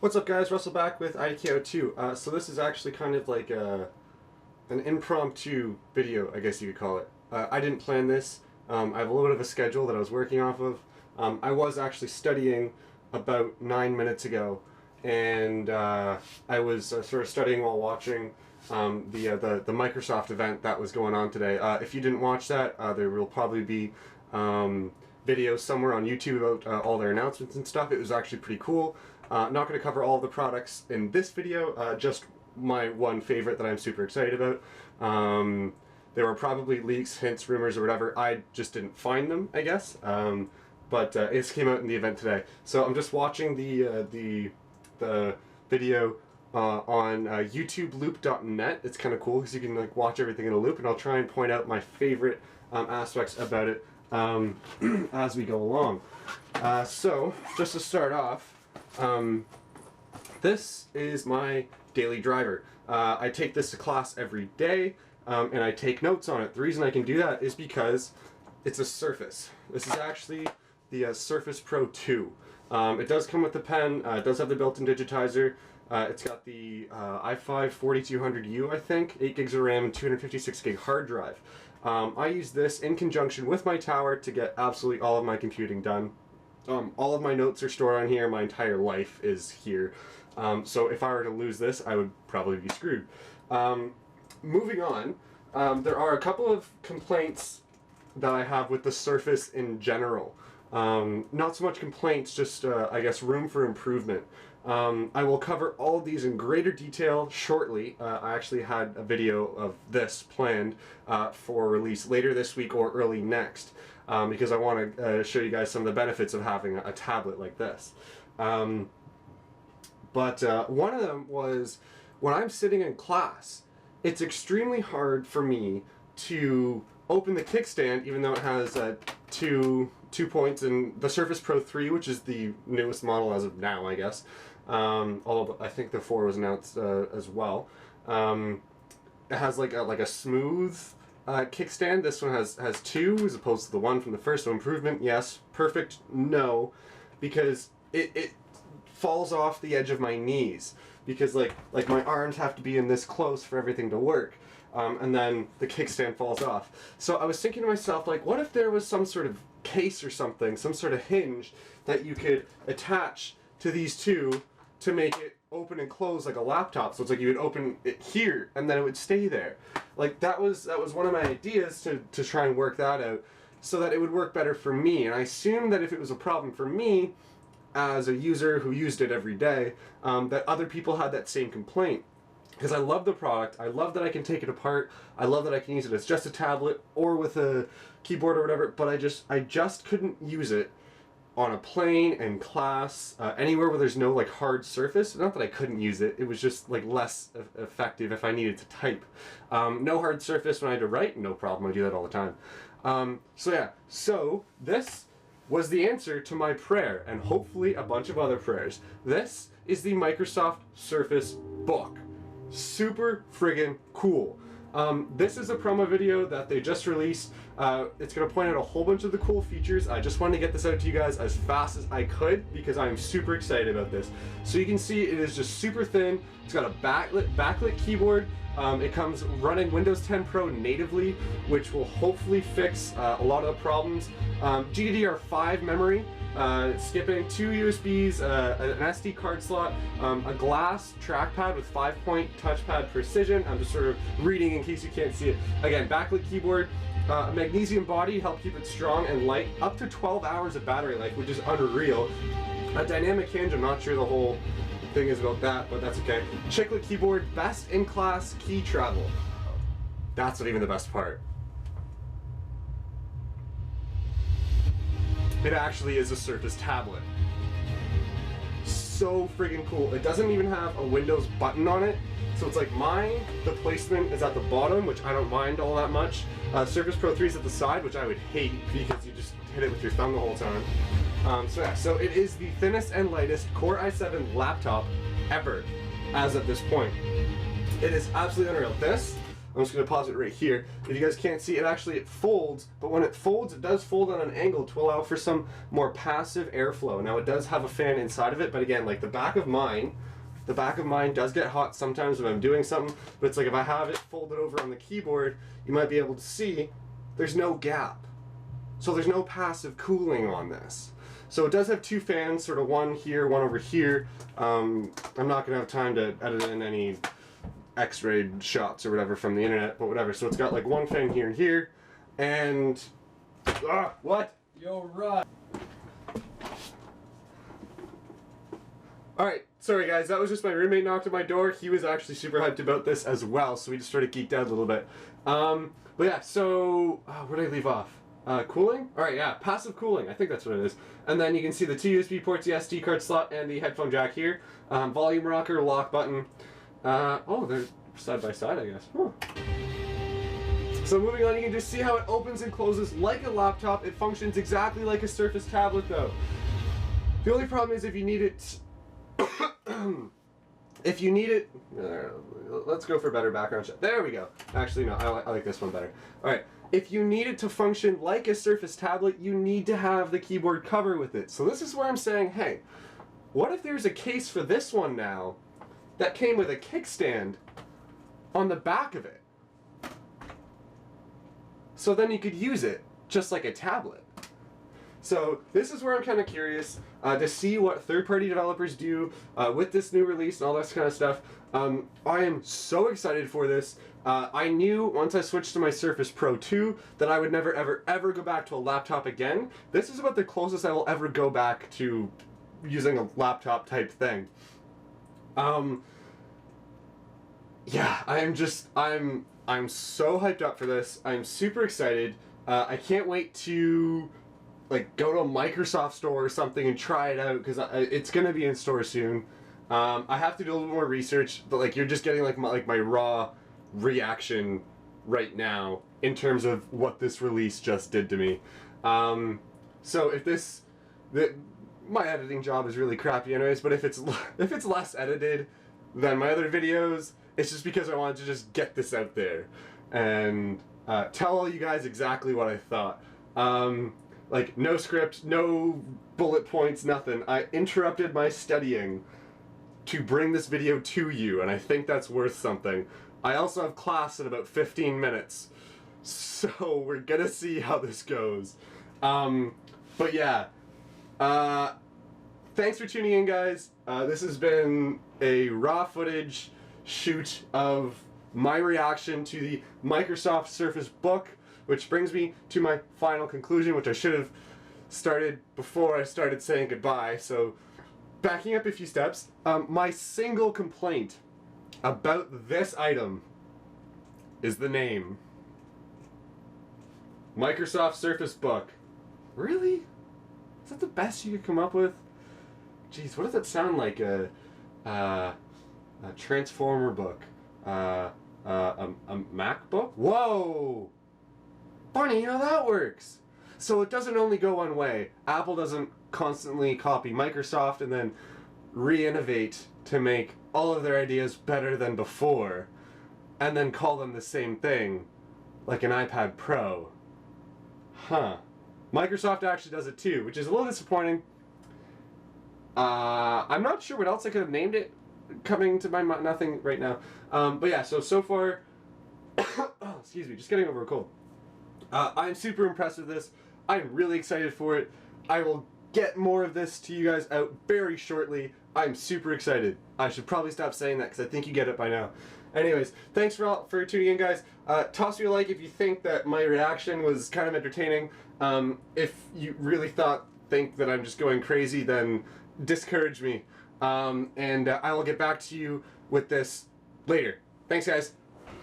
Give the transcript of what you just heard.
What's up guys, Russell back with IDKO2. So this is actually kind of like an impromptu video, I guess you could call it. I didn't plan this. I have a little bit of a schedule that I was working off of. I was actually studying about 9 minutes ago, and I was sort of studying while watching the Microsoft event that was going on today. If you didn't watch that, there will probably be videos somewhere on YouTube about all their announcements and stuff. It was actually pretty cool. Not going to cover all the products in this video, just my one favorite that I'm super excited about. There were probably leaks, hints, rumors, or whatever. I just didn't find them, I guess. But it came out in the event today. So I'm just watching the video on YouTubeLoop.net. It's kind of cool because you can like watch everything in a loop, and I'll try and point out my favorite aspects about it as we go along. So just to start off, this is my daily driver. I take this to class every day, and I take notes on it. The reason I can do that is because it's a Surface. This is actually the Surface Pro 2. It does come with the pen. It does have the built-in digitizer. It's got the i5 4200U, I think, 8 gigs of RAM and 256 gig hard drive. I use this in conjunction with my tower to get absolutely all of my computing done. All of my notes are stored on here. My entire life is here. So if I were to lose this, I would probably be screwed. Moving on, there are a couple of complaints that I have with the Surface in general. Not so much complaints, just I guess room for improvement. I will cover all of these in greater detail shortly. I actually had a video of this planned for release later this week or early next, because I want to show you guys some of the benefits of having a tablet like this. But one of them was when I'm sitting in class, it's extremely hard for me to open the kickstand, even though it has two points, and the Surface Pro 3, which is the newest model as of now, I guess. Although I think the 4 was announced as well. It has like a smooth kickstand. This one has two as opposed to the one from the first. So improvement, yes. Perfect, no, because it falls off the edge of my knees, because like my arms have to be in this close for everything to work. And then the kickstand falls off. So I was thinking to myself, like, what if there was some sort of case or something, some sort of hinge that you could attach to these two to make it open and close like a laptop. So it's like you would open it here and then it would stay there. Like that was one of my ideas to try and work that out so that it would work better for me. And I assumed that if it was a problem for me as a user who used it every day, that other people had that same complaint. Because I love the product, I love that I can take it apart, I love that I can use it as just a tablet or with a keyboard or whatever, but I just couldn't use it on a plane, in class, anywhere where there's no like hard surface. Not that I couldn't use it, it was just like less effective if I needed to type. No hard surface when I had to write, no problem, I do that all the time. So yeah, so this was the answer to my prayer, and hopefully a bunch of other prayers. This is the Microsoft Surface Book. Super friggin' cool. This is a promo video that they just released. It's going to point out a whole bunch of the cool features. I just wanted to get this out to you guys as fast as I could because I'm super excited about this. So you can see it is just super thin. It's got a backlit keyboard. It comes running Windows 10 Pro natively, which will hopefully fix a lot of the problems. GDDR5 memory. Skipping 2 USBs, an SD card slot, a glass trackpad with 5-point touchpad precision. I'm just sort of reading in case you can't see it. Again, backlit keyboard, a magnesium body, help keep it strong and light, up to 12 hours of battery life, which is unreal. A dynamic hinge, I'm not sure the whole thing is about that, but that's okay. Chiclet keyboard, best in class key travel. That's not even the best part. It actually is a Surface tablet. So friggin' cool. It doesn't even have a Windows button on it. So it's like mine, the placement is at the bottom, which I don't mind all that much. Surface Pro 3 is at the side, which I would hate because you just hit it with your thumb the whole time. So yeah, so it is the thinnest and lightest Core i7 laptop ever as of this point. It is absolutely unreal. This, I'm just going to pause it right here. If you guys can't see, it folds, but when it folds, it does fold on an angle to allow for some more passive airflow. Now it does have a fan inside of it, but again, like the back of mine does get hot sometimes when I'm doing something, but it's like if I have it folded over on the keyboard, you might be able to see there's no gap. So there's no passive cooling on this. So it does have two fans, sort of one here, one over here. I'm not going to have time to edit in any x-ray shots or whatever from the internet, but whatever. So it's got like one fan here and here, and... what? Yo, right. Alright, sorry guys, that was just my roommate knocked at my door. He was actually super hyped about this as well, so we just sort of geeked out a little bit. But yeah, so... where did I leave off? Cooling? Alright, yeah, passive cooling, I think that's what it is. And then you can see the two USB ports, the SD card slot, and the headphone jack here. Volume rocker, lock button. Oh, they're side by side, I guess. Huh. So moving on, you can just see how it opens and closes like a laptop. It functions exactly like a Surface tablet though. The only problem is if you need it... if you need it... let's go for a better background shot. There we go. Actually, no, I like this one better. Alright. If you need it to function like a Surface tablet, you need to have the keyboard cover with it. So this is where I'm saying, hey, what if there's a case for this one now that came with a kickstand on the back of it? So then you could use it just like a tablet. So this is where I'm kind of curious to see what third-party developers do with this new release and all this kind of stuff. I am so excited for this. I knew once I switched to my Surface Pro 2 that I would never ever go back to a laptop again. This is about the closest I will ever go back to using a laptop type thing. Yeah, I'm so hyped up for this. I'm super excited. I can't wait to like go to a Microsoft store or something and try it out because it's gonna be in store soon. I have to do a little more research, but like you're just getting like my raw reaction right now in terms of what this release just did to me. So if my editing job is really crappy anyways, but if it's less edited than my other videos, it's just because I wanted to just get this out there and tell all you guys exactly what I thought. Like no script, no bullet points, nothing. I interrupted my studying to bring this video to you, and I think that's worth something. I also have class in about 15 minutes, so we're gonna see how this goes. But yeah, thanks for tuning in, guys. This has been a raw footage shoot of my reaction to the Microsoft Surface Book, which brings me to my final conclusion, which I should have started before I started saying goodbye. So backing up a few steps, my single complaint about this item is the name. Microsoft Surface Book. Really? Is that the best you could come up with? Jeez, what does that sound like? A Transformer book. A MacBook? Whoa! Funny how that works! So it doesn't only go one way. Apple doesn't constantly copy Microsoft and then re-innovate to make all of their ideas better than before and then call them the same thing, like an iPad Pro. Huh. Microsoft actually does it too, which is a little disappointing. I'm not sure what else I could have named it. Coming to my mind, nothing right now. But yeah, so far, oh, excuse me, just getting over a cold. I'm super impressed with this. I'm really excited for it. I will get more of this to you guys out very shortly. I'm super excited. I should probably stop saying that because I think you get it by now. Anyways, thanks for tuning in, guys. Toss me a like if you think that my reaction was kind of entertaining. If you really think that I'm just going crazy, then discourage me. And I will get back to you with this later. Thanks, guys.